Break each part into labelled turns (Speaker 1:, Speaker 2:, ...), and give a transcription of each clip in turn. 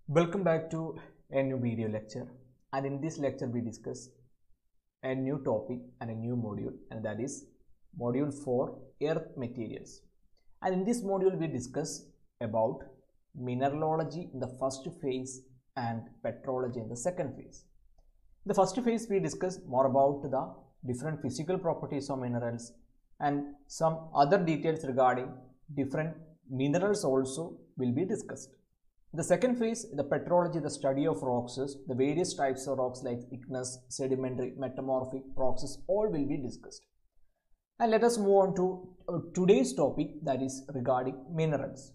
Speaker 1: Welcome back to a new video lecture, and in this lecture we discuss a new topic and a new module, and that is module 4 earth materials. And in this module we discuss about mineralogy in the first phase and petrology in the second phase. In the first phase we discuss more about the different physical properties of minerals and some other details regarding different minerals also will be discussed. The second phase, the petrology, the study of rocks, the various types of rocks like igneous, sedimentary, metamorphic rocks, all will be discussed. And let us move on to today's topic, that is regarding minerals.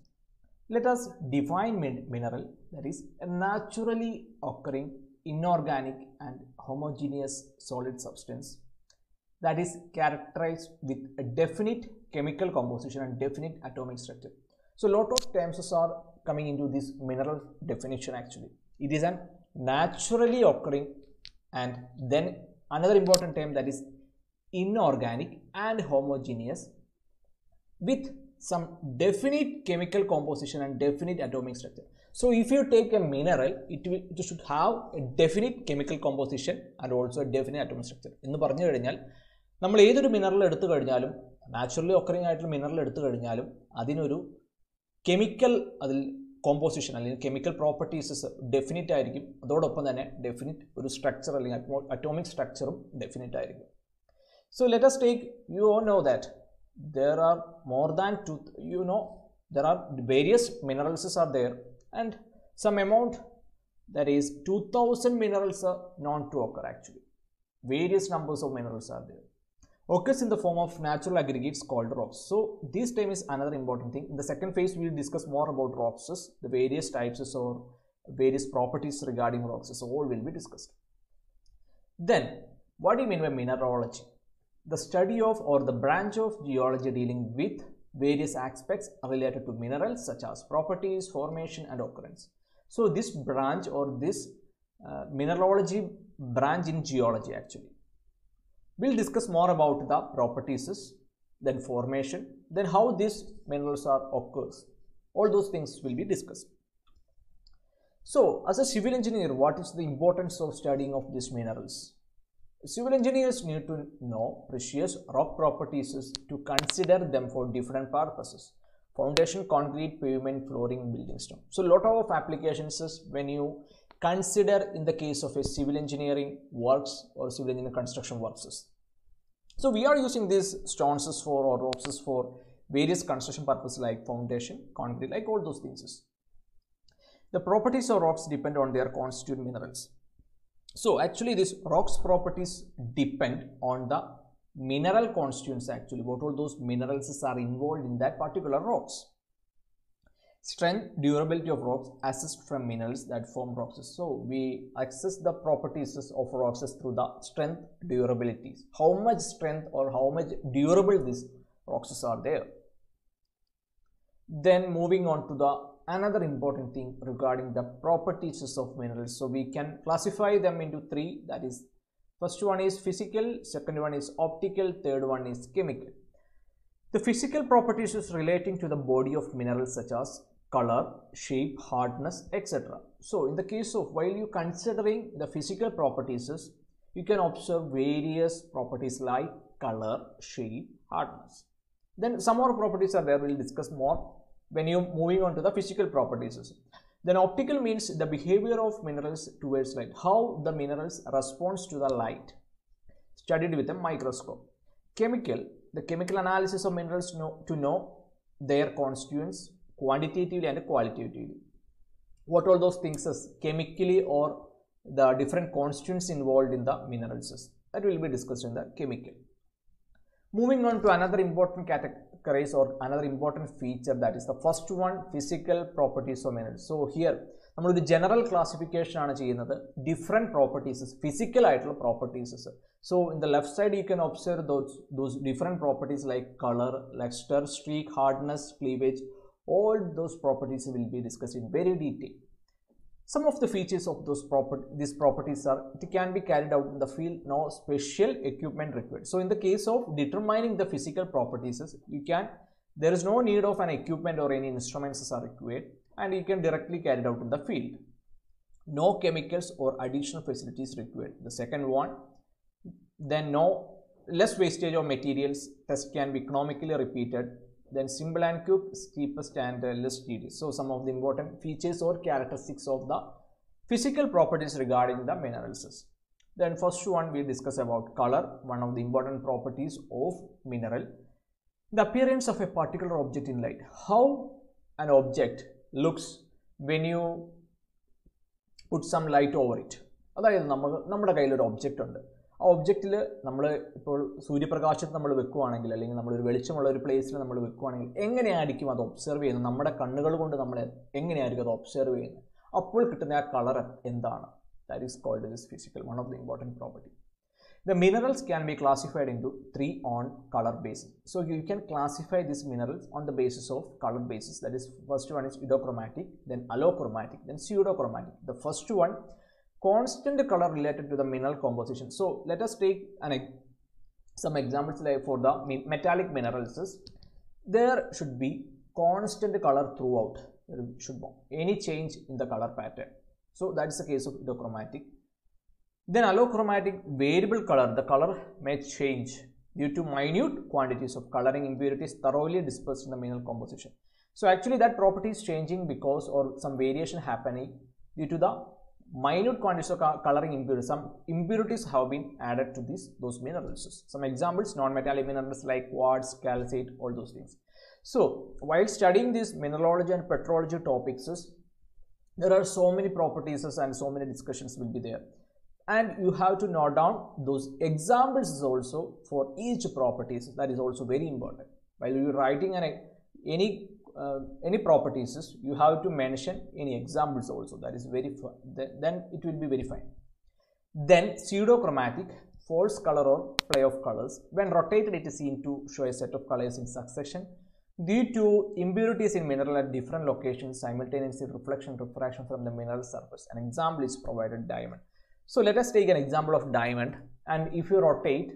Speaker 1: Let us define mineral, that is a naturally occurring inorganic and homogeneous solid substance that is characterized with a definite chemical composition and definite atomic structure. So, lot of terms are coming into this mineral definition actually. It is a naturally occurring, and then another important term, that is inorganic and homogeneous with some definite chemical composition and definite atomic structure. So, if you take a mineral, it should have a definite chemical composition and also a definite atomic structure. എന്ന് പറഞ്ഞു കഴിഞ്ഞാൽ നമ്മൾ ഏതൊരു mineral എടുത്തു കഴിഞ്ഞാലും naturally occurring ആയിട്ടുള്ള mineral എടുത്തു കഴിഞ്ഞാലും അതിനൊരു കെമിക്കൽ അതിൽ കോമ്പോസിഷൻ അല്ലെങ്കിൽ കെമിക്കൽ പ്രോപ്പർട്ടീസസ് ഡെഫിനിറ്റ് ആയിരിക്കും. അതോടൊപ്പം തന്നെ ഡെഫിനിറ്റ് ഒരു സ്ട്രക്ചർ അല്ലെങ്കിൽ അറ്റോമിക് സ്ട്രക്ചറും ഡെഫിനിറ്റ് ആയിരിക്കും. So let us take, you all know that there are more than there are various minerals are there, and some amount, that is 2000 minerals are known to occur actually. Various numbers of minerals are there. Occurs in the form of natural aggregates called rocks. So this time is another important thing. In the second phase we will discuss more about rocks, the various types or various properties regarding rocks, so all will be discussed. Then what do you mean by mineralogy? The study of or the branch of geology dealing with various aspects related to minerals such as properties, formation and occurrence. So this branch or this mineralogy branch in geology actually. We'll discuss more about the properties, then formation, then how these minerals are occurs. All those things will be discussed. So, as a civil engineer, what is the importance of studying of these minerals? Civil engineers need to know precious rock properties to consider them for different purposes. Foundation, concrete, pavement, flooring, building stone. So, lot of applications when you consider in the case of a civil engineering works or civil engineering construction works. So we are using these stones for or rocks for various construction purposes like foundation, concrete, like all those things. The properties of rocks depend on their constituent minerals. So actually these rocks properties depend on the mineral constituents actually, what all those minerals are involved in that particular rocks. Strength, durability of rocks assessed from minerals that form rocks. So we assess the properties of rocks through the strength, durabilities. How much strength or how much durable these rocks are there. Then moving on to the another important thing regarding the properties of minerals. So we can classify them into three. That is, first one is physical, second one is optical, third one is chemical. The physical properties is relating to the body of minerals such as color, shape, hardness, etc. So in the case of, while you considering the physical properties, you can observe various properties like color, shape, hardness. Then some more properties are there, we'll discuss more when you moving on to the physical properties. Then optical means the behavior of minerals towards light, how the minerals responds to the light, studied with a microscope. Chemical, the chemical analysis of minerals to know their constituents quantitatively and qualitatively. What all those things is chemically or the different constituents involved in the minerals, that will be discussed in the chemical. Moving on to another important categories or another important feature, that is the first one, physical properties of minerals. So here നമ്മൾ ഒരു general classification ആണ് ചെയ്യുന്നത്, different properties, physical ആയിട്ടുള്ള properties. So in the left side you can observe those different properties like color, luster, streak, hardness, cleavage. All those properties will be discussed in very detail. Some of the features of these properties are, it can be carried out in the field, no special equipment required. So in the case of determining the physical properties, there is no need of an equipment or any instruments are required, and you can directly carry it out in the field. no chemicals or additional facilities required. The second one, then less wastage of materials, test can be economically repeated, then simple and quick, cheapest and less tedious. So some of the important features or characteristics of the physical properties regarding the minerals. Then first one we discuss about color, one of the important properties of mineral. The appearance of a particular object in light. How an object looks when you put some light over it. അതായത് നമ്മുടെ കയ്യിലൊരു object ഉണ്ട്. ആ ഒബ്ജക്റ്റിൽ നമ്മൾ ഇപ്പോൾ സൂര്യപ്രകാശത്ത് നമ്മൾ വെക്കുകയാണെങ്കിൽ അല്ലെങ്കിൽ നമ്മളൊരു വെളിച്ചമുള്ള ഒരു പ്ലേസിൽ നമ്മൾ വെക്കുകയാണെങ്കിൽ എങ്ങനെയായിരിക്കും അത് ഒബ്സർവ് ചെയ്യുന്നത്, നമ്മുടെ കണ്ണുകൾ കൊണ്ട് നമ്മൾ എങ്ങനെയായിരിക്കും അത് ഒബ്സർവ് ചെയ്യുന്നത്, അപ്പോൾ കിട്ടുന്ന ആ കളർ എന്താണ്? That is called as physical, one of the important property. The minerals can be classified into 3 on color basis. So you can classify these minerals on the basis of color basis. That is, first one is idichromatic, then allochromatic, then pseudochromatic. The first one, constant color related to the mineral composition. So let us take some examples like for the metallic minerals. There should be constant color throughout. There should be any change in the color pattern. So that is the case of idichromatic. Then allochromatic, variable color. The color may change due to minute quantities of coloring impurities thoroughly dispersed in the mineral composition. So actually that property is changing because or some variation happening due to the minute quantities of coloring impurities. Some impurities have been added to those minerals. Some examples, non-metallic minerals like quartz, calcite, all those things. So while studying these mineralogy and petrology topics, there are so many properties and so many discussions will be there, and you have to note down those examples also for each properties. That is also very important. While you are writing any properties, you have to mention any examples also. That is very fun. Then it will be very fine. Then pseudochromatic, false color or play of colors. When rotated, it is seen to show a set of colors in succession due to impurities in mineral at different locations, simultaneously reflection refraction from the mineral surface. An example is provided, diamond. So let us take an example of diamond, and if you rotate,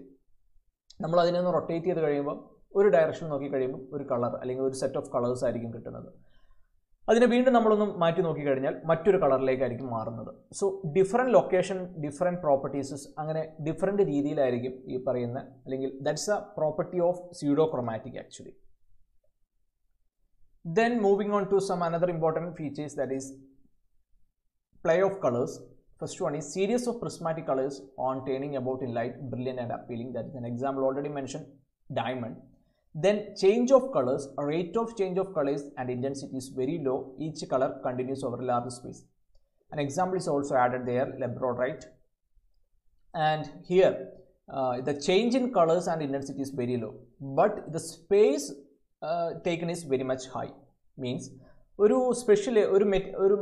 Speaker 1: നമ്മൾ അതിനൊന്ന് rotate ചെയ്ത് കഴിയുമ്പോൾ ഒരു direction നോക്കി കഴിയുമ്പോൾ ഒരു colour അല്ലെങ്കിൽ ഒരു സെറ്റ് ഓഫ് കളേഴ്സ് ആയിരിക്കും കിട്ടുന്നത്. അതിനെ വീണ്ടും നമ്മളൊന്ന് മാറ്റി നോക്കിക്കഴിഞ്ഞാൽ മറ്റൊരു കളറിലേക്കായിരിക്കും മാറുന്നത്. So different location, different properties, അങ്ങനെ ഡിഫറെൻറ്റ് രീതിയിലായിരിക്കും ഈ പറയുന്ന, അല്ലെങ്കിൽ that's a property of pseudochromatic actually. Then moving on to some another important features, that is play of colors. First one is series of prismatic colors on turning about in light, brilliant and appealing. That is an example already mentioned, diamond. Then change of colors, rate of change of colors and intensity is very low. Each color continues over a large space. An example is also added there, labradorite. And here the change in colors and intensity is very low, but the space taken is very much high. Means ഒരു special ഒരു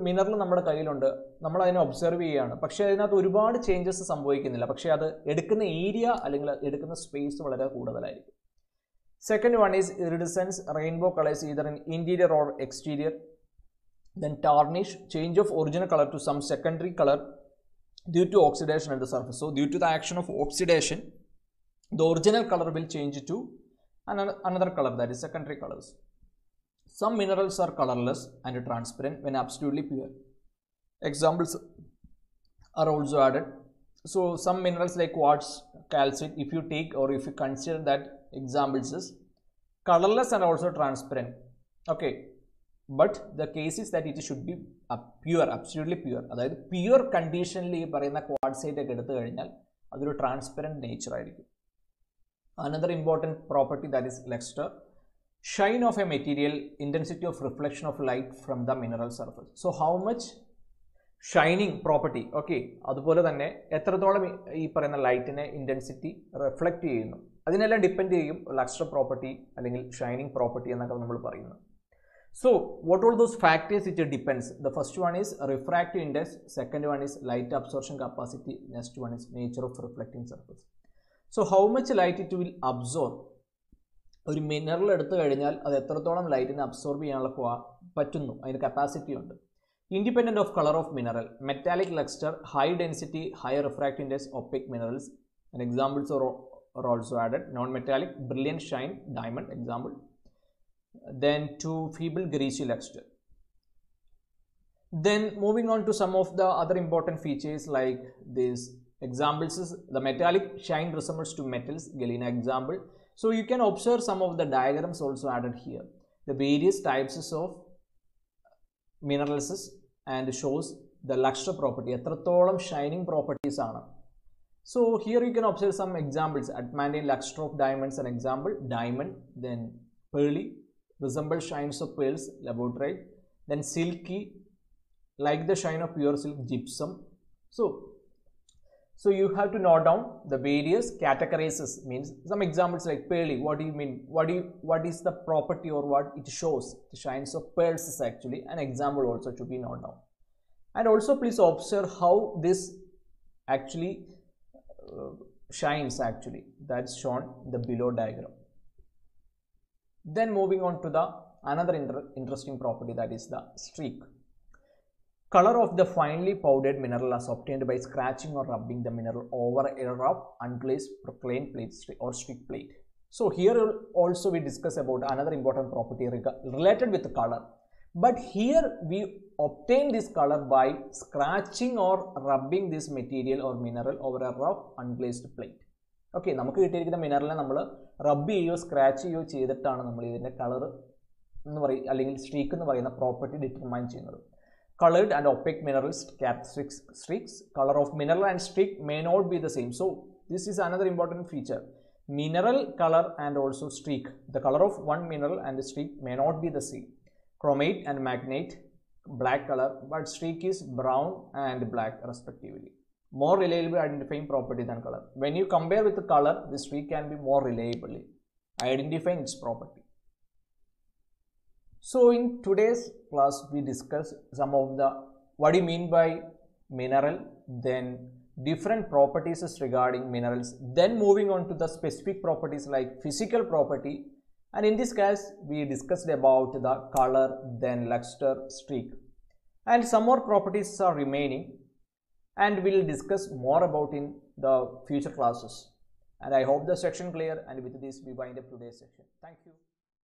Speaker 1: mineral നമ്മുടെ കയ്യിലുണ്ട്, നമ്മൾ അതിനെ observe ചെയ്യുകയാണ്, പക്ഷേ അതിനകത്ത് ഒരുപാട് ചേഞ്ചസ് സംഭവിക്കുന്നില്ല, പക്ഷേ അത് എടുക്കുന്ന ഏരിയ അല്ലെങ്കിൽ എടുക്കുന്ന സ്പേസ് വളരെ കൂടുതലായിരിക്കും. Second one is ഇറിഡിസൻസ്, rainbow colours either in interior or exterior. Then tarnish, change of original color to some secondary color due to oxidation at the surface. So due to the action of oxidation, the original color will change to another color, that is secondary colors. Some minerals are colorless and transparent when absolutely pure. Examples are also added. So some minerals like quartz, calcite, if you take or if you consider that examples is colorless and also transparent. Okay, but the case is that it should be pure, absolutely pure. അതായത് pure കണ്ടീഷനിൽ ഈ പറയുന്ന quartzite ഒക്കെ എടുത്തു കഴിഞ്ഞാൽ അതൊരു transparent nature ആയിരിക്കും. Another important property, that is luster, shine of a material, intensity of reflection of light from the mineral surface. So how much shining property, okay, അതുപോലെ തന്നെ എത്രത്തോളം ഈ പറയുന്ന ലൈറ്റിനെ ഇൻറ്റൻസിറ്റി റിഫ്ലക്റ്റ് ചെയ്യുന്നു, അതിനെല്ലാം ഡിപ്പെൻഡ് ചെയ്യും ലക്സ്റ്റർ പ്രോപ്പർട്ടി അല്ലെങ്കിൽ ഷൈനിങ് പ്രോപ്പർട്ടി എന്നൊക്കെ നമ്മൾ പറയുന്നത്. So what all those factors it depends. The first one is refractive index, second one is light absorption capacity, next one is nature of reflecting surface. So how much light it will absorb, ഒരു mineral എടുത്തു കഴിഞ്ഞാൽ അത് എത്രത്തോളം ലൈറ്റിനെ absorb ചെയ്യാനുള്ള പറ്റുന്നു, അതിന് capacity ഉണ്ട്. Independent of colour of mineral, metallic lustre, high density, high refractive index, opaque minerals and examples are also added. Non-metallic, brilliant shine, diamond example. Then to feeble greasy luster. Then moving on to some of the other important features like these examples is the metallic shine resembles to metals, galena example. So you can observe some of the diagrams also added here. The various types of minerals and shows the luster property, എത്രത്തോളം shining properties ആണ്. So here you can observe some examples. Adamantine luster of diamonds, an example, diamond, then pearly, resemble shines of pearls, labradorite, then silky, like the shine of pure silk, gypsum. So you have to note down the various categories. Means some examples like pearly. What do you mean? What is the property or what it shows? The shines of pearls is actually an example also to be noted down. And also please observe how this actually shines actually. That's shown in the below diagram. Then moving on to the another interesting property, that is the streak. Color of the finely powdered mineral is obtained by scratching or rubbing the mineral over a rough, unglazed porcelain plate or streak plate. So here also we discuss about another important property related with the color. But here we obtain this color by scratching or rubbing this material or mineral over a rough, unglazed plate. Okay, നമുക്ക് കിട്ടിയിരിക്കുന്ന മിനറലിനെ നമ്മൾ റബ്ബ് ചെയ്യുകയോ scratch ചെയ്യുകയോ ചെയ്തിട്ടാണ് നമ്മൾ ഇതിൻ്റെ colour എന്ന് പറയും അല്ലെങ്കിൽ സ്ട്രീക്ക് എന്ന് പറയുന്ന പ്രോപ്പർട്ടി ഡിറ്റർമൈൻ ചെയ്യുന്നത്. Colored and opaque minerals characteristics streaks. Color of mineral and streak may not be the same. So this is another important feature. Mineral color and also streak. The color of one mineral and the streak may not be the same. Chromate and magnate, black color, but streak is brown and black respectively. More reliable identifying property than color. When you compare with the color, the streak can be more reliably identifying its property. So in today's class we discussed some of the what do you mean by mineral, then different properties regarding minerals, then moving on to the specific properties like physical property, and in this case we discussed about the color, then luster, streak, and some more properties are remaining and we will discuss more about in the future classes. And I hope the section clear, and with this we wind up today's section. Thank you.